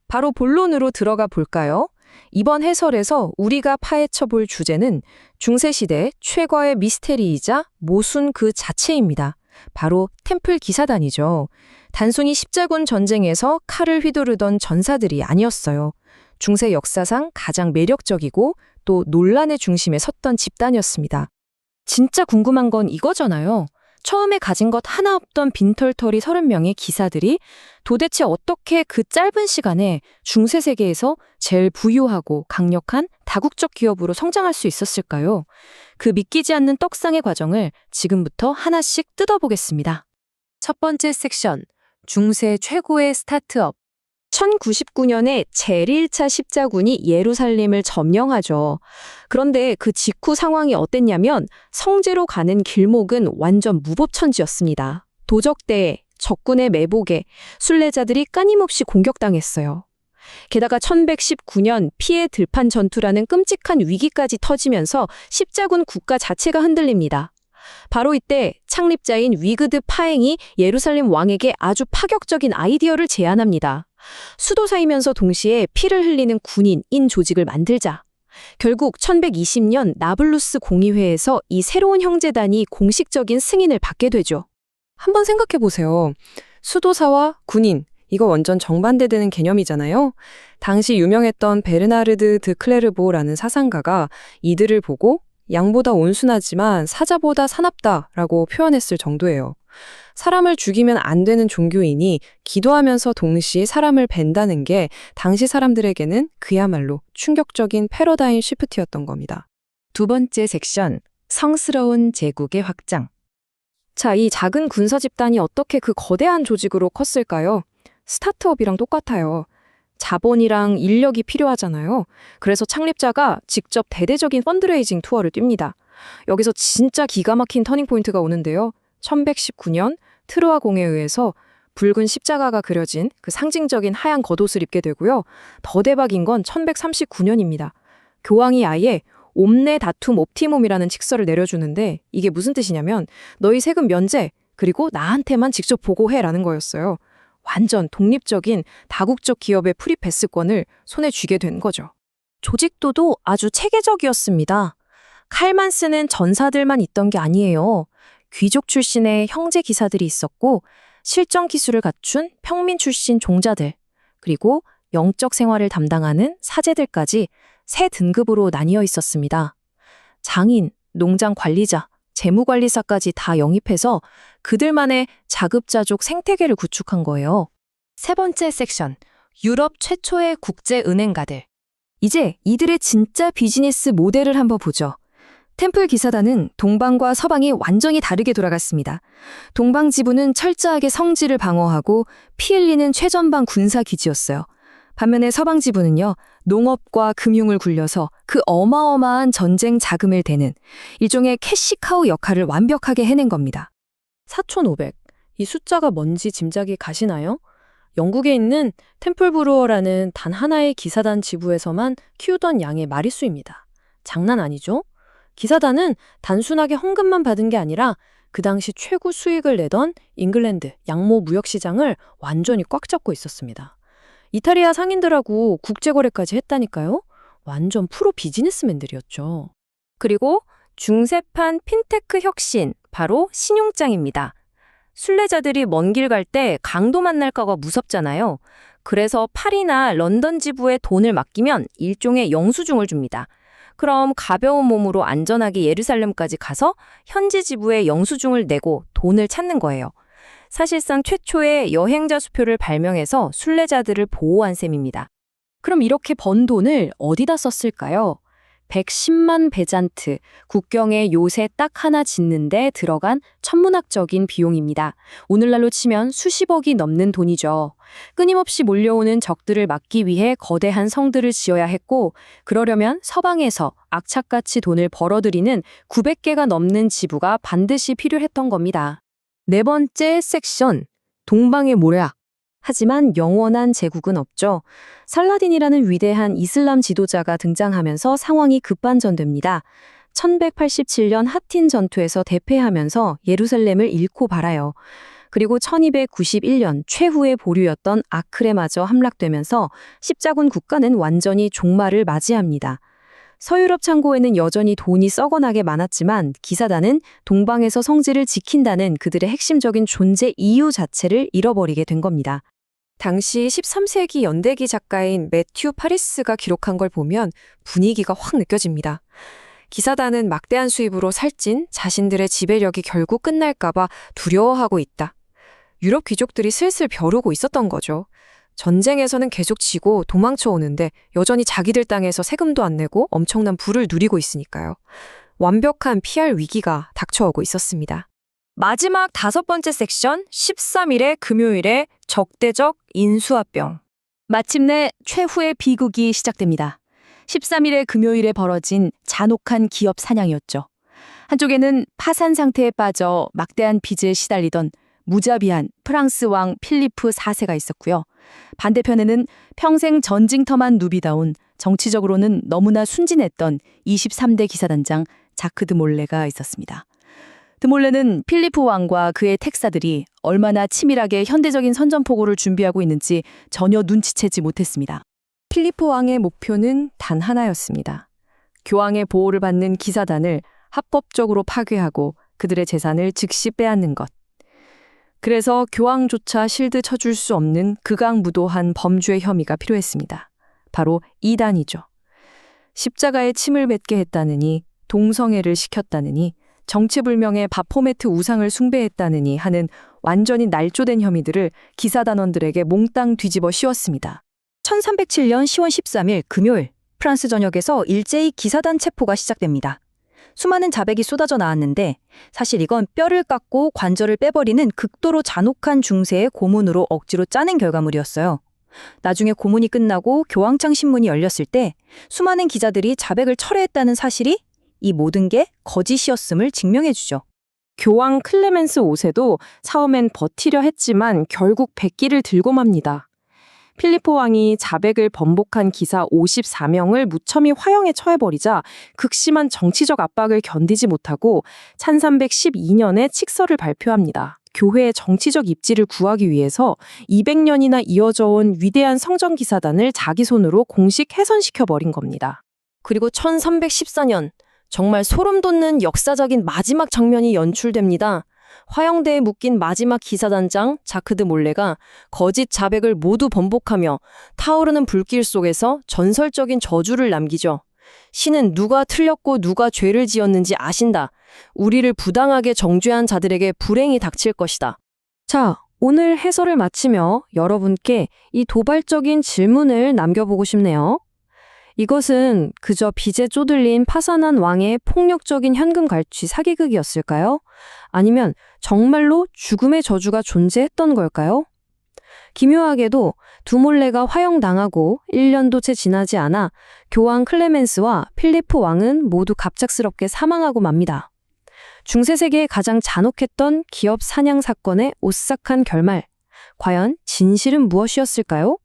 바로 본론으로 들어가 볼까요? 이번 해설에서 우리가 파헤쳐 볼 주제는 중세시대 최고의 미스테리이자 모순 그 자체입니다. 바로 템플 기사단이죠. 단순히 십자군 전쟁에서 칼을 휘두르던 전사들이 아니었어요. 중세 역사상 가장 매력적이고 또 논란의 중심에 섰던 집단이었습니다. 진짜 궁금한 건 이거잖아요. 처음에 가진 것 하나 없던 빈털터리 30명의 기사들이 도대체 어떻게 그 짧은 시간에 중세 세계에서 제일 부유하고 강력한 다국적 기업으로 성장할 수 있었을까요? 그 믿기지 않는 떡상의 과정을 지금부터 하나씩 뜯어보겠습니다. 첫 번째 섹션, 중세 최고의 스타트업. 1099년에 제1차 십자군이 예루살렘을 점령하죠. 그런데 그 직후 상황이 어땠냐면 성제로 가는 길목은 완전 무법천지였습니다. 도적대에, 적군의 매복에 순례자들이 끊임없이 공격당했어요. 게다가 1119년 피해 들판 전투라는 끔찍한 위기까지 터지면서 십자군 국가 자체가 흔들립니다. 바로 이때 창립자인 위그드 파행이 예루살렘 왕에게 아주 파격적인 아이디어를 제안합니다. 수도사이면서 동시에 피를 흘리는 군인인 조직을 만들자. 결국 1120년 나블루스 공의회에서 이 새로운 형제단이 공식적인 승인을 받게 되죠. 한번 생각해 보세요. 수도사와 군인, 이거 완전 정반대되는 개념이잖아요. 당시 유명했던 베르나르드 드 클레르보라는 사상가가 이들을 보고 양보다 온순하지만 사자보다 사납다라고 표현했을 정도예요. 사람을 죽이면 안 되는 종교인이 기도하면서 동시에 사람을 벤다는 게 당시 사람들에게는 그야말로 충격적인 패러다임 시프트였던 겁니다. 두 번째 섹션, 성스러운 제국의 확장. 자, 이 작은 군사 집단이 어떻게 그 거대한 조직으로 컸을까요? 스타트업이랑 똑같아요. 자본이랑 인력이 필요하잖아요. 그래서 창립자가 직접 대대적인 펀드레이징 투어를 뜁니다. 여기서 진짜 기가 막힌 터닝포인트가 오는데요. 1119년 트로아 공회의에서 붉은 십자가가 그려진 그 상징적인 하얀 겉옷을 입게 되고요. 더 대박인 건 1139년입니다. 교황이 아예 옴네 다툼 옵티mom이라는 칙서를 내려주는데 이게 무슨 뜻이냐면 너희 세금 면제, 그리고 나한테만 직접 보고해라는 거였어요. 완전 독립적인 다국적 기업의 프리패스권을 손에 쥐게 된 거죠. 조직도도 아주 체계적이었습니다. 칼만 쓰는 전사들만 있던 게 아니에요. 귀족 출신의 형제 기사들이 있었고 실전 기술을 갖춘 평민 출신 종자들, 그리고 영적 생활을 담당하는 사제들까지 세 등급으로 나뉘어 있었습니다. 장인, 농장 관리자, 재무관리사까지 다 영입해서 그들만의 자급자족 생태계를 구축한 거예요. 세 번째 섹션, 유럽 최초의 국제은행가들. 이제 이들의 진짜 비즈니스 모델을 한번 보죠. 템플 기사단은 동방과 서방이 완전히 다르게 돌아갔습니다. 동방 지부는 철저하게 성지를 방어하고 피 흘리는 최전방 군사 기지였어요. 반면에 서방 지부는요, 농업과 금융을 굴려서 그 어마어마한 전쟁 자금을 대는 일종의 캐시카우 역할을 완벽하게 해낸 겁니다. 4,500. 이 숫자가 뭔지 짐작이 가시나요? 영국에 있는 템플브루어라는 단 하나의 기사단 지부에서만 키우던 양의 마리수입니다. 장난 아니죠? 기사단은 단순하게 헌금만 받은 게 아니라 그 당시 최고 수익을 내던 잉글랜드 양모 무역시장을 완전히 꽉 잡고 있었습니다. 이탈리아 상인들하고 국제거래까지 했다니까요. 완전 프로 비즈니스맨들이었죠. 그리고 중세판 핀테크 혁신, 바로 신용장입니다. 순례자들이 먼 길 갈 때 강도 만날까봐 무섭잖아요. 그래서 파리나 런던 지부에 돈을 맡기면 일종의 영수증을 줍니다. 그럼 가벼운 몸으로 안전하게 예루살렘까지 가서 현지 지부에 영수증을 내고 돈을 찾는 거예요. 사실상 최초의 여행자 수표를 발명해서 순례자들을 보호한 셈입니다. 그럼 이렇게 번 돈을 어디다 썼을까요? 110만 베잔트, 국경에 요새 딱 하나 짓는데 들어간 천문학적인 비용입니다. 오늘날로 치면 수십억이 넘는 돈이죠. 끊임없이 몰려오는 적들을 막기 위해 거대한 성들을 지어야 했고, 그러려면 서방에서 악착같이 돈을 벌어들이는 900개가 넘는 지부가 반드시 필요했던 겁니다. 네 번째 섹션, 동방의 모략. 하지만 영원한 제국은 없죠. 살라딘이라는 위대한 이슬람 지도자가 등장하면서 상황이 급반전됩니다. 1187년 하틴 전투에서 대패하면서 예루살렘을 잃고 말아요. 그리고 1291년 최후의 보류였던 아크레마저 함락되면서 십자군 국가는 완전히 종말을 맞이합니다. 서유럽 창고에는 여전히 돈이 썩어나게 많았지만 기사단은 동방에서 성지를 지킨다는 그들의 핵심적인 존재 이유 자체를 잃어버리게 된 겁니다. 당시 13세기 연대기 작가인 매튜 파리스가 기록한 걸 보면 분위기가 확 느껴집니다. 기사단은 막대한 수입으로 살찐 자신들의 지배력이 결국 끝날까봐 두려워하고 있다. 유럽 귀족들이 슬슬 벼르고 있었던 거죠. 전쟁에서는 계속 지고 도망쳐 오는데 여전히 자기들 땅에서 세금도 안 내고 엄청난 부를 누리고 있으니까요. 완벽한 피할 위기가 닥쳐오고 있었습니다. 마지막 5번째 섹션 13일의 금요일에 적대적 인수합병. 마침내 최후의 비극이 시작됩니다. 13일의 금요일에 벌어진 잔혹한 기업 사냥이었죠. 한쪽에는 파산 상태에 빠져 막대한 빚에 시달리던 무자비한 프랑스 왕 필리프 4세가 있었고요. 반대편에는 평생 전징터만 누비다온 정치적으로는 너무나 순진했던 23대 기사단장 자크 드 몰레가 있었습니다. 드 몰레는 필리프 왕과 그의 택사들이 얼마나 치밀하게 현대적인 선전포고를 준비하고 있는지 전혀 눈치채지 못했습니다. 필리프 왕의 목표는 단 하나였습니다. 교황의 보호를 받는 기사단을 합법적으로 파괴하고 그들의 재산을 즉시 빼앗는 것. 그래서 교황조차 실드 쳐줄 수 없는 극악무도한 범죄 혐의가 필요했습니다. 바로 이단이죠. 십자가에 침을 뱉게 했다느니, 동성애를 시켰다느니, 정체불명의 바포메트 우상을 숭배했다느니 하는 완전히 날조된 혐의들을 기사단원들에게 몽땅 뒤집어 씌웠습니다. 1307년 10월 13일 금요일, 프랑스 전역에서 일제히 기사단 체포가 시작됩니다. 수많은 자백이 쏟아져 나왔는데 사실 이건 뼈를 깎고 관절을 빼버리는 극도로 잔혹한 중세의 고문으로 억지로 짜낸 결과물이었어요. 나중에 고문이 끝나고 교황청 신문이 열렸을 때 수많은 기자들이 자백을 철회했다는 사실이 이 모든 게 거짓이었음을 증명해주죠. 교황 클레멘스 5세도 처음엔 버티려 했지만 결국 백기를 들고 맙니다. 필리포 왕이 자백을 번복한 기사 54명을 무참히 화형에 처해버리자 극심한 정치적 압박을 견디지 못하고 1312년에 칙서를 발표합니다. 교회의 정치적 입지를 구하기 위해서 200년이나 이어져 온 위대한 성전기사단을 자기 손으로 공식 훼손시켜버린 겁니다. 그리고 1314년 정말 소름 돋는 역사적인 마지막 장면이 연출됩니다. 화형대에 묶인 마지막 기사단장 자크 드 몰레가 거짓 자백을 모두 번복하며 타오르는 불길 속에서 전설적인 저주를 남기죠. 신은 누가 틀렸고 누가 죄를 지었는지 아신다. 우리를 부당하게 정죄한 자들에게 불행이 닥칠 것이다. 자, 오늘 해설을 마치며 여러분께 이 도발적인 질문을 남겨보고 싶네요. 이것은 그저 빚에 쪼들린 파산한 왕의 폭력적인 현금 갈취 사기극이었을까요? 아니면 정말로 죽음의 저주가 존재했던 걸까요? 기묘하게도 두몰레가 화형당하고 1년도 채 지나지 않아 교황 클레멘스와 필리프 왕은 모두 갑작스럽게 사망하고 맙니다. 중세세계의 가장 잔혹했던 기업 사냥 사건의 오싹한 결말. 과연 진실은 무엇이었을까요?